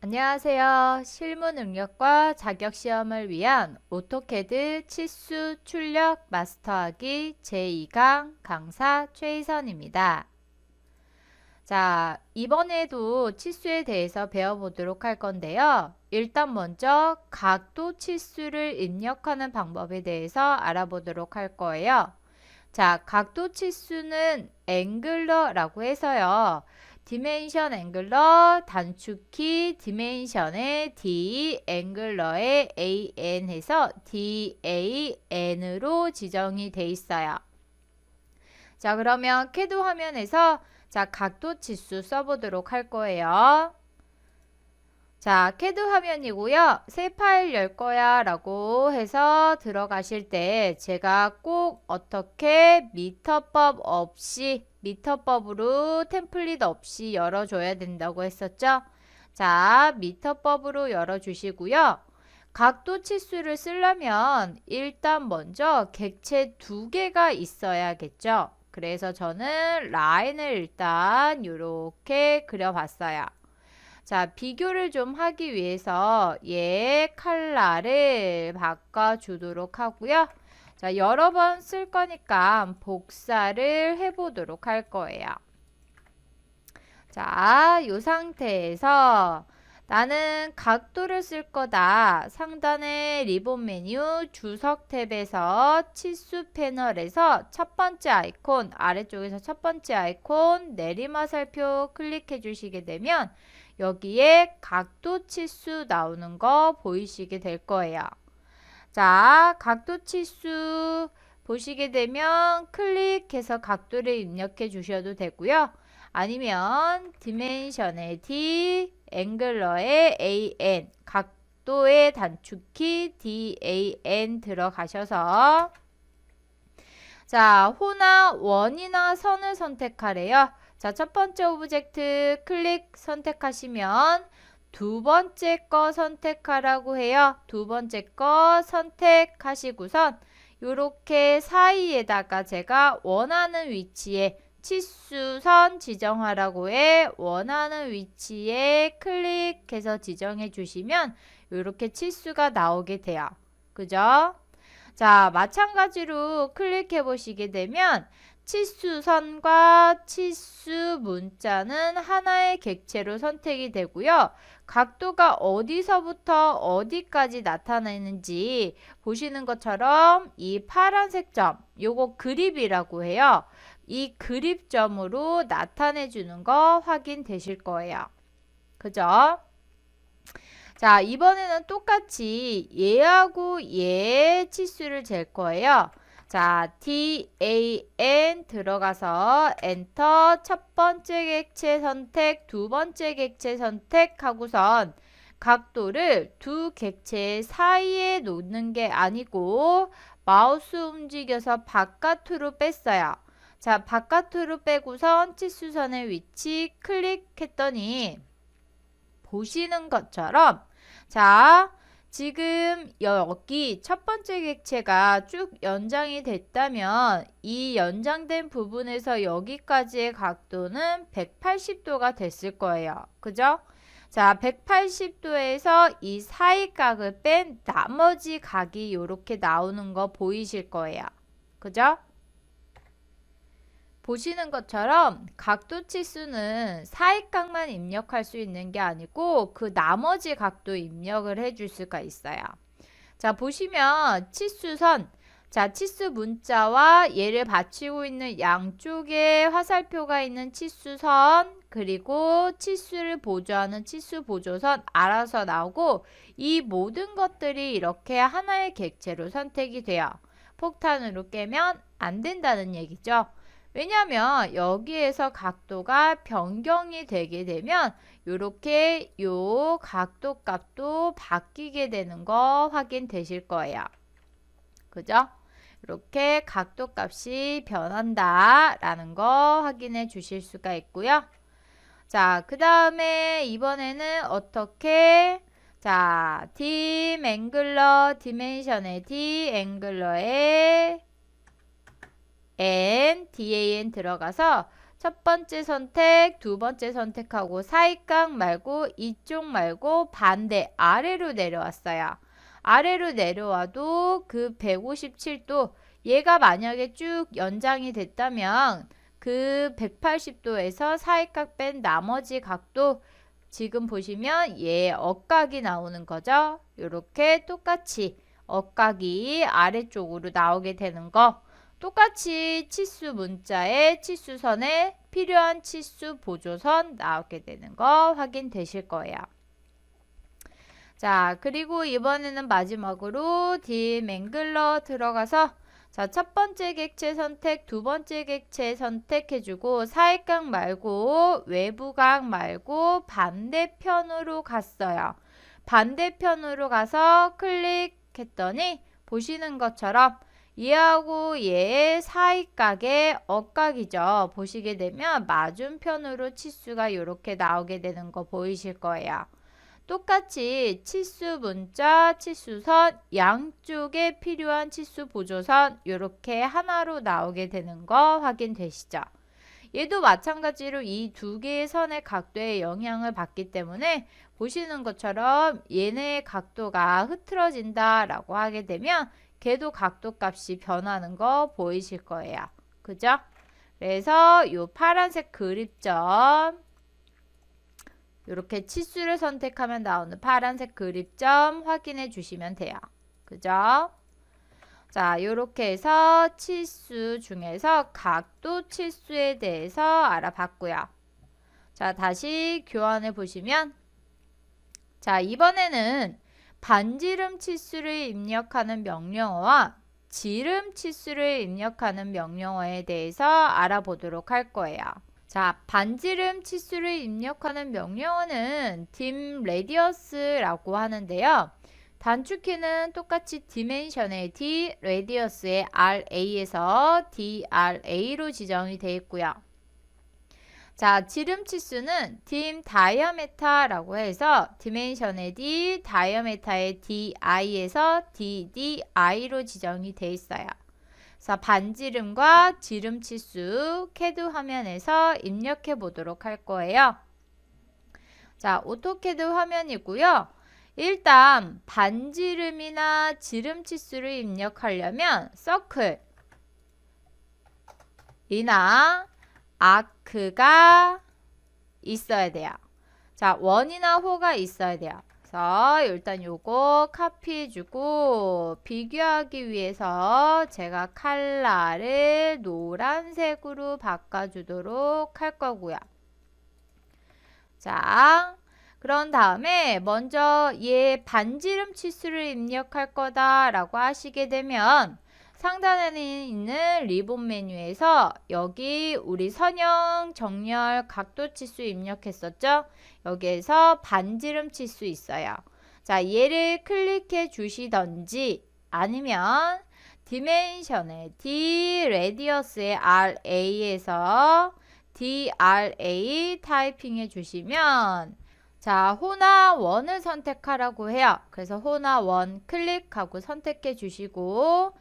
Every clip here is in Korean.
안녕하세요. 실무 능력과 자격 시험을 위한 오토캐드 치수 출력 마스터하기 제2강 강사 최희선입니다. 자, 이번에도 치수에 대해서 배워보도록 할 건데요. 일단 먼저 각도 치수를 입력하는 방법에 대해서 알아보도록 할 거예요. 자, 각도 치수는 앵글러라고 해서요. 디멘션 앵글러 단축키 디멘션의 D 앵글러의 AN 해서 DAN으로 지정이 돼 있어요. 자, 그러면 캐드 화면에서 자, 각도 치수 써보도록 할 거예요. 자, 캐드 화면이고요. 새 파일 열 거야 라고 해서 들어가실 때 제가 꼭 어떻게 미터법으로 템플릿 없이 열어줘야 된다고 했었죠. 자, 미터법으로 열어주시고요. 각도 치수를 쓰려면 일단 먼저 객체 두 개가 있어야겠죠. 그래서 저는 라인을 일단 이렇게 그려봤어요. 자, 비교를 좀 하기 위해서 얘 컬러를 바꿔주도록 하고요. 자, 여러 번 쓸 거니까 복사를 해보도록 할 거예요. 자, 이 상태에서 나는 각도를 쓸 거다. 상단의 리본 메뉴 주석 탭에서 치수 패널에서 첫 번째 아이콘, 아래쪽에서 첫 번째 아이콘 내리마살표 클릭해 주시게 되면 여기에 각도 치수 나오는 거 보이시게 될 거예요. 자, 각도 치수 보시게 되면 클릭해서 각도를 입력해 주셔도 되고요. 아니면 디멘션의 D, 앵글러의 AN, 각도의 단축키 DAN 들어가셔서 자, 호나 원이나 선을 선택하래요. 자, 첫 번째 오브젝트 클릭 선택하시면 두 번째 거 선택하라고 해요. 두 번째 거 선택하시고선 요렇게 사이에다가 제가 원하는 위치에 치수선 지정하라고 해. 원하는 위치에 클릭해서 지정해 주시면 요렇게 치수가 나오게 돼요. 그죠? 자, 마찬가지로 클릭해 보시게 되면 치수선과 치수 문자는 하나의 객체로 선택이 되고요. 각도가 어디서부터 어디까지 나타내는지 보시는 것처럼 이 파란색 점, 요거 그립이라고 해요. 이 그립점으로 나타내 주는 거 확인되실 거예요. 그죠? 자, 이번에는 똑같이 얘하고 얘 치수를 잴 거예요. 자, DAN 들어가서 엔터 첫 번째 객체 선택, 두 번째 객체 선택하고선 각도를 두 객체 사이에 놓는 게 아니고 마우스 움직여서 바깥으로 뺐어요. 자, 바깥으로 빼고선 치수선의 위치 클릭했더니 보시는 것처럼 자, 지금 여기 첫 번째 객체가 쭉 연장이 됐다면 이 연장된 부분에서 여기까지의 각도는 180도가 됐을 거예요. 그죠? 자, 180도에서 이 사이각을 뺀 나머지 각이 이렇게 나오는 거 보이실 거예요. 그죠? 보시는 것처럼 각도 치수는 사이각만 입력할 수 있는 게 아니고 그 나머지 각도 입력을 해줄 수가 있어요. 자, 보시면 치수선, 자, 치수 문자와 얘를 받치고 있는 양쪽에 화살표가 있는 치수선, 그리고 치수를 보조하는 치수 보조선 알아서 나오고 이 모든 것들이 이렇게 하나의 객체로 선택이 돼요. 폭탄으로 깨면 안 된다는 얘기죠. 왜냐하면 여기에서 각도가 변경이 되게 되면 이렇게 요 각도 값도 바뀌게 되는 거 확인되실 거예요. 그죠? 이렇게 각도 값이 변한다 라는 거 확인해 주실 수가 있고요. 자, 그 다음에 이번에는 어떻게 자, dim 앵글러 디멘션의 D 앵글러의 DAN 들어가서 첫 번째 선택, 두 번째 선택하고 사이각 말고 이쪽 말고 반대 아래로 내려왔어요. 아래로 내려와도 그 157도 얘가 만약에 쭉 연장이 됐다면 그 180도에서 사이각 뺀 나머지 각도 지금 보시면 얘 억각이 나오는 거죠. 이렇게 똑같이 억각이 아래쪽으로 나오게 되는 거. 똑같이 치수 문자에 치수선에 필요한 치수 보조선 나오게 되는 거 확인되실 거예요. 자, 그리고 이번에는 마지막으로 딥앵글러 들어가서 자, 첫 번째 객체 선택, 두 번째 객체 선택해주고 사이각 말고 외부각 말고 반대편으로 갔어요. 반대편으로 가서 클릭했더니 보시는 것처럼 얘하고 얘의 사이각의 억각이죠. 보시게 되면 맞은편으로 치수가 이렇게 나오게 되는 거 보이실 거예요. 똑같이 치수 문자, 치수선, 양쪽에 필요한 치수 보조선 이렇게 하나로 나오게 되는 거 확인되시죠? 얘도 마찬가지로 이 두 개의 선의 각도에 영향을 받기 때문에 보시는 것처럼 얘네의 각도가 흐트러진다 라고 하게 되면 걔도 각도 값이 변하는 거 보이실 거예요. 그죠? 그래서 이 파란색 그립점 이렇게 치수를 선택하면 나오는 파란색 그립점 확인해 주시면 돼요. 그죠? 자, 이렇게 해서 치수 중에서 각도 치수에 대해서 알아봤고요. 자, 다시 교환해 보시면 자, 이번에는 반지름 치수를 입력하는 명령어와 지름 치수를 입력하는 명령어에 대해서 알아보도록 할 거예요. 자, 반지름 치수를 입력하는 명령어는 dim_radius라고 하는데요. 단축키는 똑같이 dimension의 d, radius의 ra에서 dra로 지정이 되어 있고요. 자, 지름 치수는 dim_diameter라고 해서 dimension의 d, diameter의 di에서 ddi로 지정이 되어 있어요. 자, 반지름과 지름 치수 CAD 화면에서 입력해 보도록 할 거예요. 자, 오토캐드 화면이고요. 일단 반지름이나 지름 치수를 입력하려면 서클이나 아크가 있어야 돼요. 자, 원이나 호가 있어야 돼요. 그래서 일단 요거 카피해주고 비교하기 위해서 제가 컬러를 노란색으로 바꿔주도록 할 거고요. 자, 그런 다음에 먼저 얘 반지름 치수를 입력할 거다 라고 하시게 되면 상단에 있는 리본 메뉴에서 여기 우리 선형, 정렬, 각도 치수 입력했었죠? 여기에서 반지름 치수 있어요. 자, 얘를 클릭해 주시던지 아니면 디멘션의 D, 레디어스의 RA에서 DRA 타이핑해 주시면 자, 호나 원을 선택하라고 해요. 그래서 호나 원 클릭하고 선택해 주시고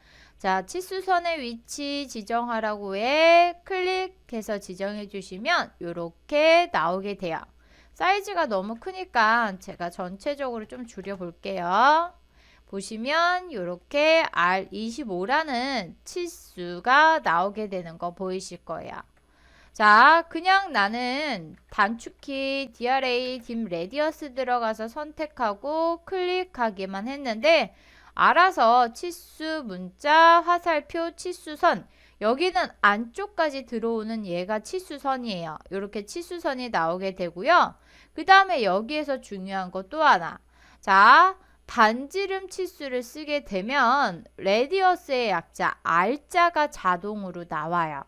자, 치수선의 위치 지정하라고 해 클릭해서 지정해 주시면 이렇게 나오게 돼요. 사이즈가 너무 크니까 제가 전체적으로 좀 줄여 볼게요. 보시면 이렇게 R25라는 치수가 나오게 되는 거 보이실 거예요. 자, 그냥 나는 단축키 DRA dim radius 들어가서 선택하고 클릭하기만 했는데 알아서 치수 문자 화살표 치수선 여기는 안쪽까지 들어오는 얘가 치수선이에요. 이렇게 치수선이 나오게 되고요. 그 다음에 여기에서 중요한 거 또 하나. 자, 반지름 치수를 쓰게 되면 레디어스의 약자 R자가 자동으로 나와요.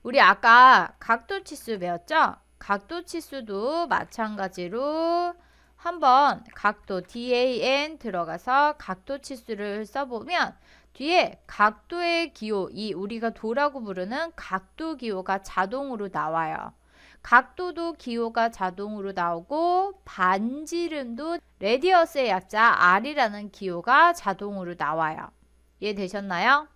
우리 아까 각도 치수 배웠죠? 각도 치수도 마찬가지로 한번 각도 DAN 들어가서 각도 치수를 써보면 뒤에 각도의 기호, 이 우리가 도라고 부르는 각도 기호가 자동으로 나와요. 각도도 기호가 자동으로 나오고 반지름도 레디어스의 약자 R이라는 기호가 자동으로 나와요. 이해되셨나요?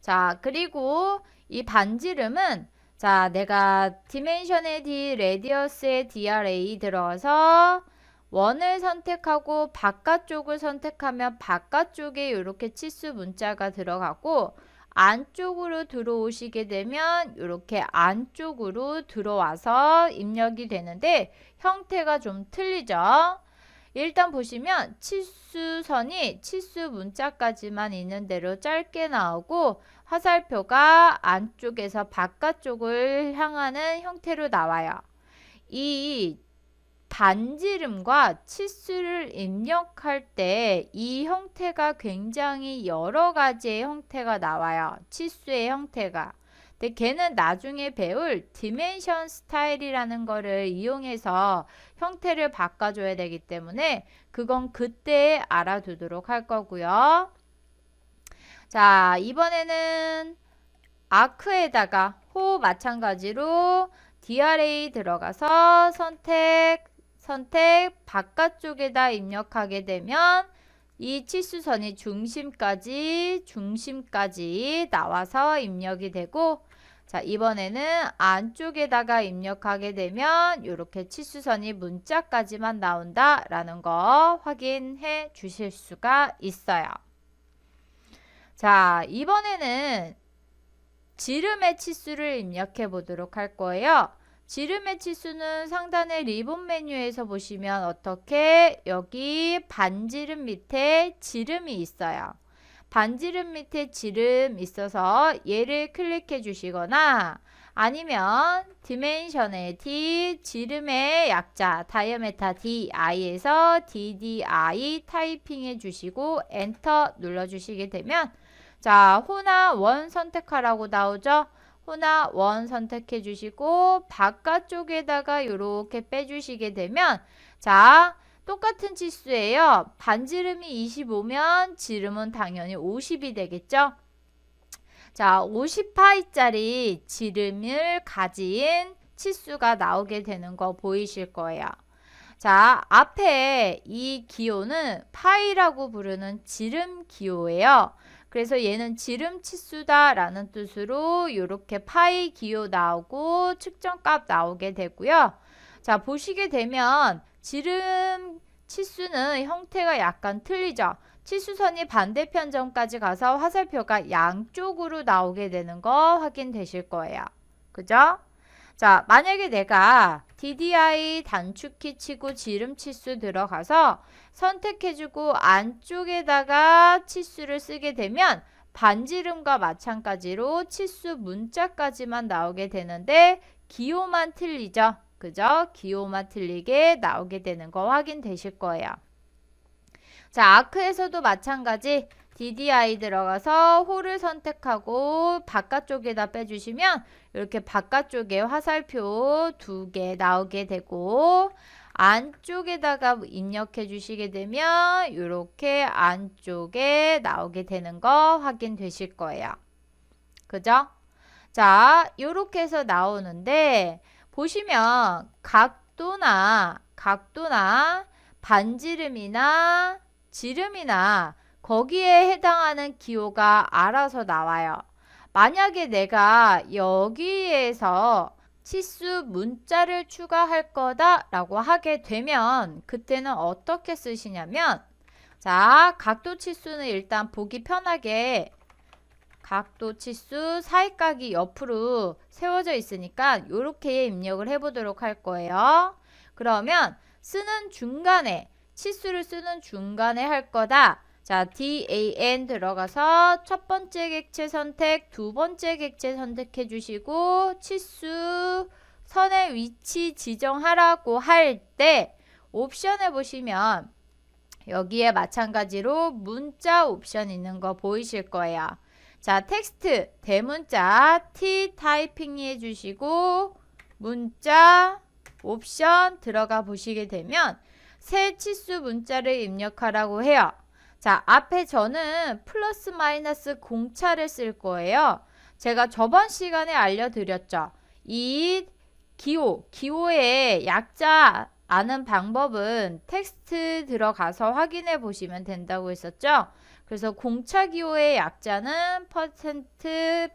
자, 그리고 이 반지름은 자, 내가 디멘션의 D, 레디어스의 DRA 들어가서 원을 선택하고 바깥쪽을 선택하면 바깥쪽에 이렇게 치수 문자가 들어가고 안쪽으로 들어오시게 되면 이렇게 안쪽으로 들어와서 입력이 되는데 형태가 좀 틀리죠. 일단 보시면 치수선이 치수 문자까지만 있는 대로 짧게 나오고 화살표가 안쪽에서 바깥쪽을 향하는 형태로 나와요. 이 반지름과 치수를 입력할 때 이 형태가 굉장히 여러 가지의 형태가 나와요. 치수의 형태가. 근데 걔는 나중에 배울 디멘션 스타일이라는 거를 이용해서 형태를 바꿔줘야 되기 때문에 그건 그때 알아두도록 할 거고요. 자, 이번에는 아크에다가 호 마찬가지로 DRA 들어가서 선택 바깥쪽에다 입력하게 되면 이 치수선이 중심까지 나와서 입력이 되고 자, 이번에는 안쪽에다가 입력하게 되면 이렇게 치수선이 문자까지만 나온다 라는 거 확인해 주실 수가 있어요. 자, 이번에는 지름의 치수를 입력해 보도록 할 거예요. 지름의 치수는 상단의 리본 메뉴에서 보시면 어떻게 여기 반지름 밑에 지름이 있어요. 반지름 밑에 지름 있어서 얘를 클릭해 주시거나 아니면 디멘션의 D, 지름의 약자 다이아메타 DI에서 DDI 타이핑해 주시고 엔터 눌러 주시게 되면 자, 호나 원 선택하라고 나오죠. 호나 원 선택해 주시고 바깥쪽에다가 이렇게 빼주시게 되면 자, 똑같은 치수예요. 반지름이 25면 지름은 당연히 50이 되겠죠. 자, 50파이짜리 지름을 가진 치수가 나오게 되는 거 보이실 거예요. 자, 앞에 이 기호는 파이라고 부르는 지름 기호예요. 그래서 얘는 지름 치수다 라는 뜻으로 이렇게 파이 기호 나오고 측정값 나오게 되고요. 자, 보시게 되면 지름 치수는 형태가 약간 틀리죠. 치수선이 반대편 점까지 가서 화살표가 양쪽으로 나오게 되는 거 확인되실 거예요. 그죠? 자, 만약에 내가 DDI 단축키 치고 지름 치수 들어가서 선택해주고 안쪽에다가 치수를 쓰게 되면 반지름과 마찬가지로 치수 문자까지만 나오게 되는데 기호만 틀리죠. 그죠? 기호만 틀리게 나오게 되는 거 확인되실 거예요. 자, 아크에서도 마찬가지 DDI 들어가서 홀을 선택하고 바깥쪽에다 빼주시면 이렇게 바깥쪽에 화살표 2개 나오게 되고 안쪽에다가 입력해 주시게 되면 이렇게 안쪽에 나오게 되는 거 확인되실 거예요. 그죠? 자, 이렇게 해서 나오는데 보시면 각도나 반지름이나 지름이나 거기에 해당하는 기호가 알아서 나와요. 만약에 내가 여기에서 치수 문자를 추가할 거다 라고 하게 되면 그때는 어떻게 쓰시냐면 자, 각도 치수는 일단 보기 편하게 각도 치수 사이각이 옆으로 세워져 있으니까 이렇게 입력을 해보도록 할 거예요. 그러면 쓰는 중간에 치수를 쓰는 중간에 할 거다. 자, DAN 들어가서 첫 번째 객체 선택, 두 번째 객체 선택해 주시고 치수 선의 위치 지정하라고 할 때 옵션에 보시면 여기에 마찬가지로 문자 옵션 있는 거 보이실 거예요. 자, 텍스트 대문자 T 타이핑 해주시고 문자 옵션 들어가 보시게 되면 새 치수 문자를 입력하라고 해요. 자, 앞에 저는 플러스 마이너스 공차를 쓸 거예요. 제가 저번 시간에 알려드렸죠. 이 기호의 약자 아는 방법은 텍스트 들어가서 확인해 보시면 된다고 했었죠. 그래서 공차 기호의 약자는 퍼센트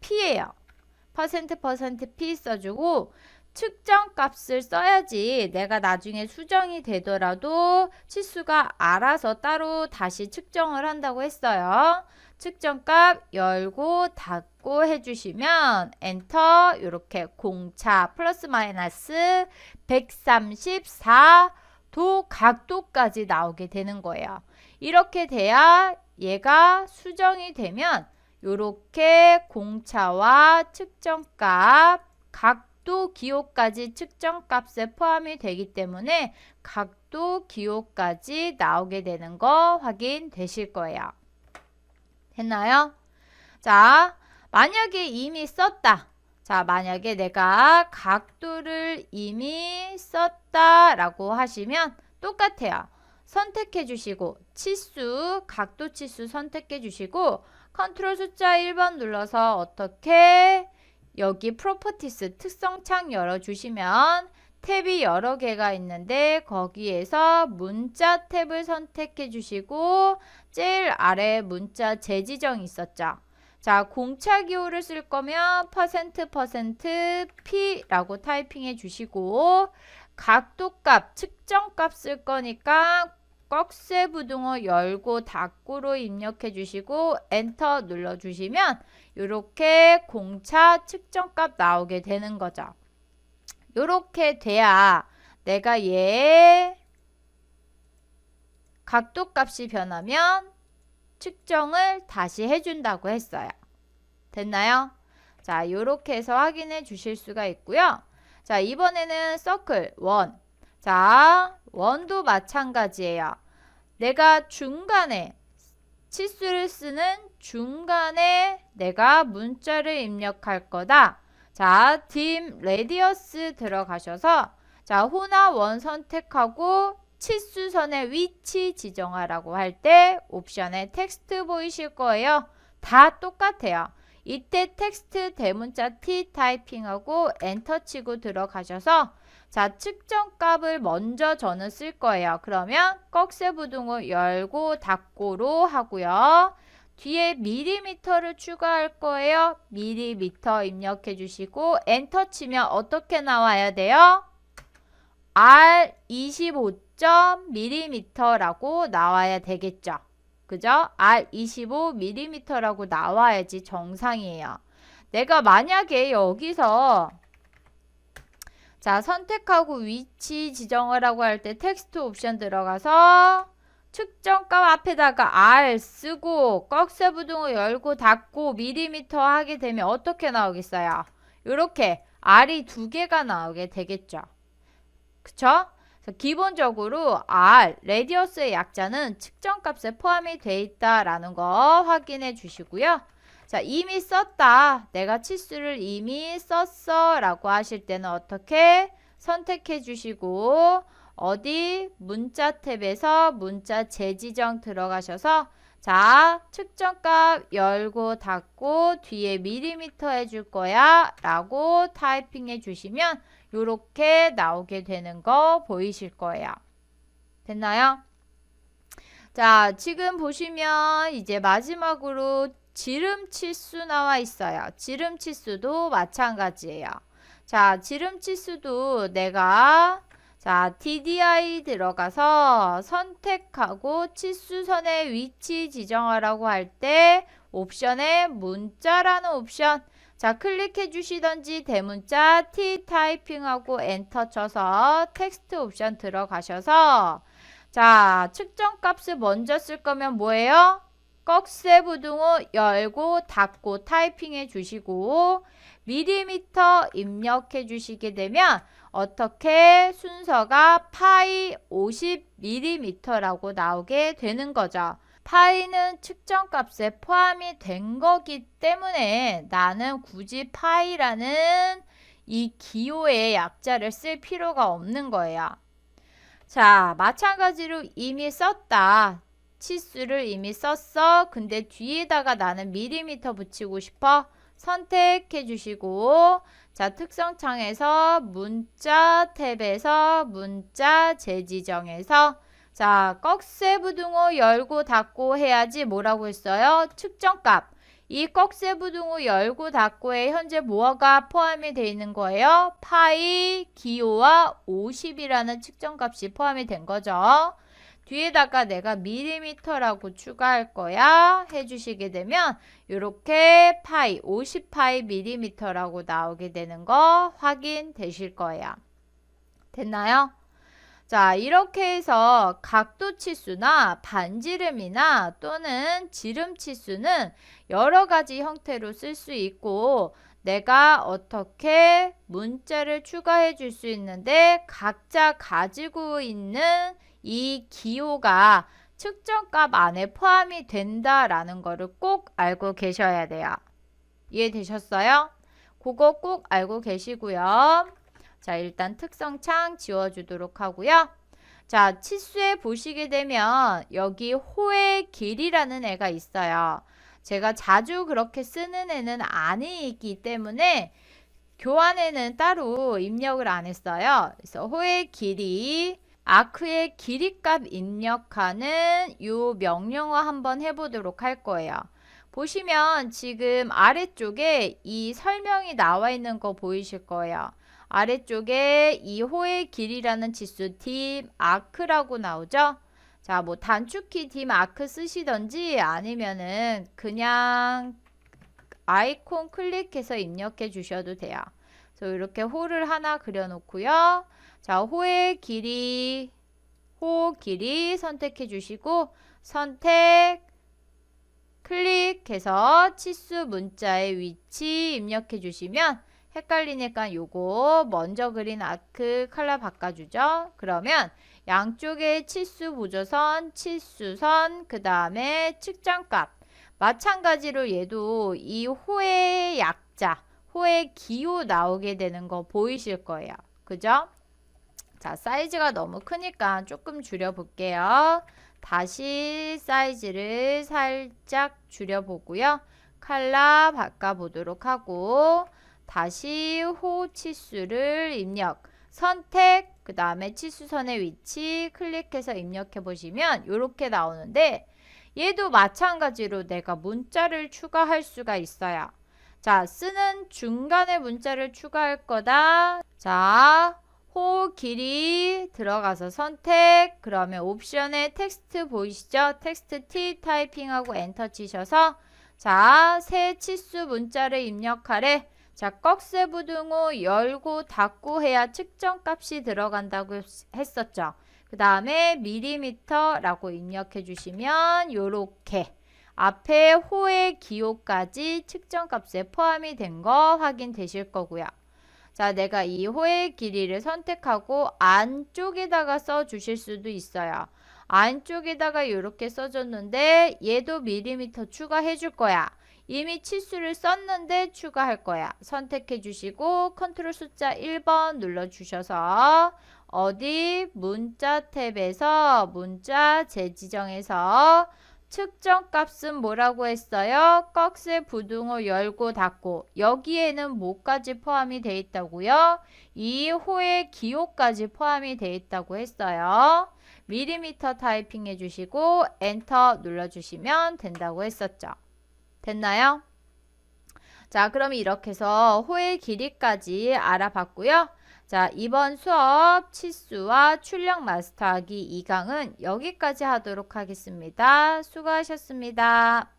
P예요. %P 써주고 측정 값을 써야지 내가 나중에 수정이 되더라도 치수가 알아서 따로 다시 측정을 한다고 했어요. 측정값 열고 닫고 해주시면 엔터 이렇게 공차 플러스 마이너스 134도 각도까지 나오게 되는 거예요. 이렇게 돼야 얘가 수정이 되면 이렇게 공차와 측정값 각도 기호까지 측정값에 포함이 되기 때문에 각도 기호까지 나오게 되는 거 확인되실 거예요. 됐나요? 자, 만약에 이미 썼다. 자, 만약에 내가 각도를 이미 썼다라고 하시면 똑같아요. 선택해 주시고 치수, 각도 치수 선택해 주시고 컨트롤 숫자 1번 눌러서 어떻게 여기 프로퍼티스 특성창 열어주시면 탭이 여러 개가 있는데 거기에서 문자 탭을 선택해 주시고 제일 아래 문자 재지정이 있었죠. 자, 공차 기호를 쓸 거면 %P라고 타이핑해 주시고 각도값, 측정값 쓸 거니까 꺽쇠부등호 열고 닫고로 입력해 주시고 엔터 눌러 주시면 이렇게 공차 측정값 나오게 되는 거죠. 이렇게 돼야 내가 얘 각도값이 변하면 측정을 다시 해준다고 했어요. 됐나요? 자, 이렇게 해서 확인해 주실 수가 있고요. 자, 이번에는 서클 1. 자, 원도 마찬가지예요. 내가 중간에 치수를 쓰는 중간에 내가 문자를 입력할 거다. 자, dim radius 들어가셔서 자, 호나 원 선택하고 치수선의 위치 지정하라고 할 때 옵션에 텍스트 보이실 거예요. 다 똑같아요. 이때 텍스트 대문자 T 타이핑하고 엔터 치고 들어가셔서 자, 측정값을 먼저 저는 쓸 거예요. 그러면 꺽쇠부등호 열고 닫고로 하고요. 뒤에 밀리미터를 추가할 거예요. 밀리미터 입력해 주시고 엔터 치면 어떻게 나와야 돼요? R25.mm라고 나와야 되겠죠. 그죠? R25mm라고 나와야지 정상이에요. 내가 만약에 여기서 자, 선택하고 위치 지정을 하고 할 때 텍스트 옵션 들어가서 측정값 앞에다가 R 쓰고 꺽쇠부등호 열고 닫고 밀리미터 하게 되면 어떻게 나오겠어요? 이렇게 R이 두 개가 나오게 되겠죠. 그쵸? 기본적으로 R, 레디어스의 약자는 측정값에 포함이 되어 있다라는 거 확인해 주시고요. 자, 이미 썼다. 내가 치수를 이미 썼어 라고 하실 때는 어떻게 선택해 주시고 어디 문자 탭에서 문자 재지정 들어가셔서 자, 측정값 열고 닫고 뒤에 밀리미터 해줄 거야 라고 타이핑해 주시면 이렇게 나오게 되는 거 보이실 거예요. 됐나요? 자, 지금 보시면 이제 마지막으로 지름 치수 나와 있어요. 지름 치수도 마찬가지예요. 자, 지름 치수도 내가 자, DDI 들어가서 선택하고 치수선의 위치 지정하라고 할 때 옵션에 문자라는 옵션 자, 클릭해 주시던지 대문자 T 타이핑하고 엔터 쳐서 텍스트 옵션 들어가셔서 자, 측정값을 먼저 쓸 거면 뭐예요? 꺽쇠부등호 열고 닫고 타이핑해 주시고 밀리미터 입력해 주시게 되면 어떻게 순서가 파이 50mm라고 나오게 되는 거죠. 파이는 측정값에 포함이 된 거기 때문에 나는 굳이 파이라는 이 기호의 약자를 쓸 필요가 없는 거예요. 자, 마찬가지로 이미 썼다. 치수를 이미 썼어. 근데 뒤에다가 나는 밀리미터 붙이고 싶어. 선택해 주시고 자, 특성창에서 문자 탭에서 문자 재지정에서 자, 꺽쇠부등호 열고 닫고 해야지 뭐라고 했어요? 측정값 이 꺽쇠부등호 열고 닫고에 현재 뭐가 포함이 되어 있는 거예요? 파이 기호와 50이라는 측정값이 포함이 된 거죠. 뒤에다가 내가 밀리미터라고 추가할 거야 해주시게 되면 이렇게 파이 50파이 밀리미터라고 나오게 되는 거 확인되실 거예요. 됐나요? 자, 이렇게 해서 각도 치수나 반지름이나 또는 지름 치수는 여러 가지 형태로 쓸 수 있고 내가 어떻게 문자를 추가해 줄 수 있는데 각자 가지고 있는 이 기호가 측정값 안에 포함이 된다라는 거를 꼭 알고 계셔야 돼요. 이해되셨어요? 그거 꼭 알고 계시고요. 자, 일단 특성창 지워주도록 하고요. 자, 치수에 보시게 되면 여기 호의 길이라는 애가 있어요. 제가 자주 그렇게 쓰는 애는 아니기 때문에 교환에는 따로 입력을 안 했어요. 그래서 호의 길이, 아크의 길이값 입력하는 이 명령어 한번 해보도록 할 거예요. 보시면 지금 아래쪽에 이 설명이 나와 있는 거 보이실 거예요. 아래쪽에 이 호의 길이라는 지수 dim 아크라고 나오죠. 자, 뭐 단축키 dim 아크 쓰시던지 아니면은 그냥 아이콘 클릭해서 입력해 주셔도 돼요. 그래서 이렇게 호를 하나 그려 놓고요. 자, 호의 길이, 호 길이 선택해 주시고 선택 클릭해서 치수 문자의 위치 입력해 주시면 헷갈리니까 요거 먼저 그린 아크 컬러 바꿔주죠. 그러면 양쪽에 치수 보조선, 치수선, 그 다음에 측정값 마찬가지로 얘도 이 호의 약자, 호의 기호 나오게 되는 거 보이실 거예요. 그죠? 자, 사이즈가 너무 크니까 조금 줄여볼게요. 다시 사이즈를 살짝 줄여보고요. 컬러 바꿔보도록 하고 다시 호 치수를 입력, 선택, 그 다음에 치수선의 위치 클릭해서 입력해 보시면 이렇게 나오는데 얘도 마찬가지로 내가 문자를 추가할 수가 있어요. 자, 쓰는 중간에 문자를 추가할 거다. 자, 호 길이 들어가서 선택, 그러면 옵션에 텍스트 보이시죠? 텍스트 T 타이핑하고 엔터 치셔서 자, 새 치수 문자를 입력하래. 자, 꺽쇠부등호 열고 닫고 해야 측정값이 들어간다고 했었죠. 그 다음에 밀리미터라고 입력해 주시면 요렇게 앞에 호의 기호까지 측정값에 포함이 된 거 확인되실 거고요. 자, 내가 이 호의 길이를 선택하고 안쪽에다가 써 주실 수도 있어요. 안쪽에다가 이렇게 써줬는데 얘도 밀리미터 추가해 줄 거야. 이미 치수를 썼는데 추가할 거야. 선택해 주시고 컨트롤 숫자 1번 눌러 주셔서 어디 문자 탭에서 문자 재지정에서 측정 값은 뭐라고 했어요? 꺽쇠부등호 열고 닫고 여기에는 뭐까지 포함이 되어 있다고요? 이 호의 기호까지 포함이 되어 있다고 했어요. 밀리미터 타이핑 해주시고 엔터 눌러주시면 된다고 했었죠. 됐나요? 자, 그럼 이렇게 해서 호의 길이까지 알아봤고요. 자, 이번 수업 치수와 출력 마스터하기 2강은 여기까지 하도록 하겠습니다. 수고하셨습니다.